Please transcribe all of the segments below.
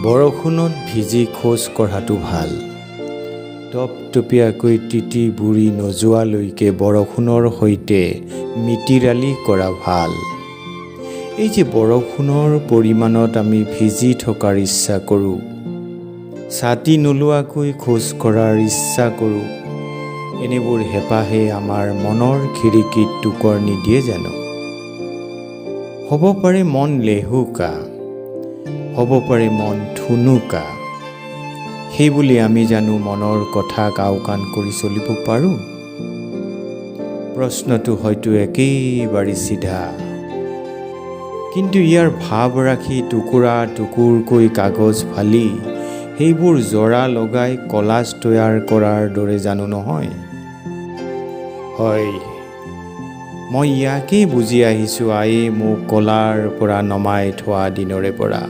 বৰষুণত ভিজি খোজ কঢ়াটো ভাল। টপটপীয়াকৈ তিতি বুৰি নোযোৱালৈকে বৰষুণৰ সৈতে মিতিৰালি কৰা ভাল। এই যে বৰষুণৰ পৰিমাণত আমি ভিজি থকাৰ ইচ্ছা কৰোঁ, ছাতি নোলোৱাকৈ খোজ কঢ়াৰ ইচ্ছা কৰোঁ, এনেবোৰ হেঁপাহে আমাৰ মনৰ খিৰিকীত টোকৰ নিদিয়ে জানো? হ'ব পাৰে মন লেহুকা, হ'ব পাৰে মন ঠুনুকা, সেইবুলি আমি জানো মনৰ কথাক আওকাণ কৰি চলিব পাৰোঁ? প্ৰশ্নটো হয়তো একেবাৰে চিধা, কিন্তু ইয়াৰ ভাৱ ৰাখি টুকুৰা টুকুৰকৈ কাগজ ফালি সেইবোৰ জৰা লগাই কলাজ তৈয়াৰ কৰাৰ দৰে জানো নহয়? হয়, মই ইয়াকেই বুজি আহিছোঁ আয়ে মোক কলাৰ পৰা নমাই থোৱা দিনৰে পৰা।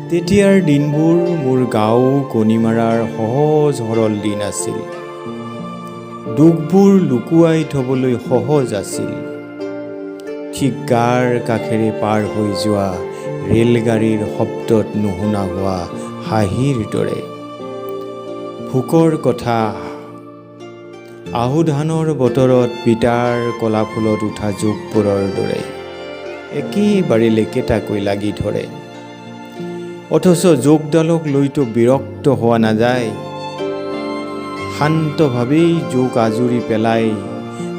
তেতিয়াৰ দিনবোৰ মোৰ গাঁও কণিমাৰাৰ সহজ সৰল দিন আছিল। দুখবোৰ লুকুৱাই থবলৈ সহজ আছিল। ঠিক গাৰ কাষেৰে পাৰ হৈ যোৱা ৰেলগাড়ীৰ শব্দত নুশুনা হোৱা হাঁহিৰ দৰে। ভোকৰ কথা, আহুধানৰ বতৰত পিতাৰ কলাফুলত উঠা জোকবোৰৰ দৰে একেবাৰে লেকেটাকৈ লাগি ধৰে। অথচ জোকডালক লৈতো বিৰক্ত হোৱা নাযায়। শান্তভাৱেই জোক আজুৰি পেলাই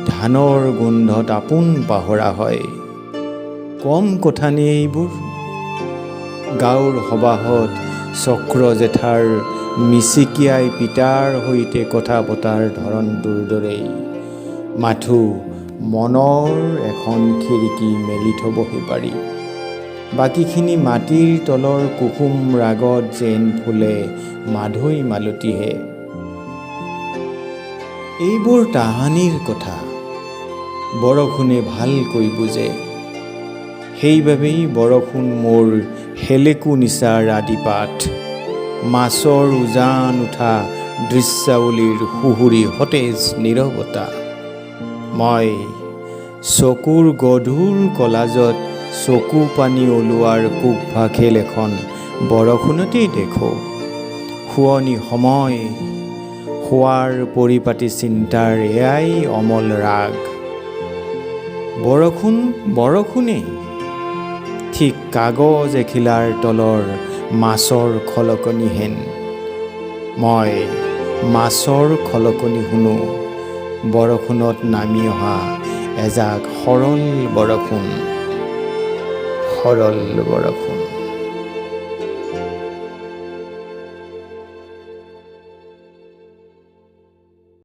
ধানৰ গোন্ধত আপোন পাহৰা হয়। কম কথা নে এইবোৰ? গাঁৱৰ সবাহত চক্ৰ জেঠাৰ মিচিকিয়াই পিতাৰ সৈতে কথা পতাৰ ধৰণটোৰ দৰেই মাথো মনৰ এখন খিৰিকী মেলি থবহি পাৰি। বাকীখিনি মাটিৰ তলৰ কুসুম ৰাগত যেন ফুলে মাধৈ মালতীহে। এইবোৰ তাহানিৰ কথা বৰষুণে ভালকৈ বুজে। সেইবাবেই বৰষুণ মোৰ হেলেকু নিচাৰ আদিপাঠ, মাছৰ উজান উঠা দৃশ্যাৱলীৰ সুহুৰি সতেজ নীৰৱতা। মই চকুৰ গধুৰ কলাজত চকু পানী ওলোৱাৰ কুকভাখেল এখন বৰষুণতেই দেখোঁ। শুৱনি সময়, শোৱাৰ পৰিপাটি চিন্তাৰ এয়াই অমল ৰাগ। বৰষুণ বৰষুণেই, ঠিক কাগজ এখিলাৰ তলৰ মাছৰ খলকনিহেন। মই মাছৰ খলকনি শুনো, বৰষুণত নামি অহা এজাক সৰল বৰষুণ, সৰল বৰষুণ।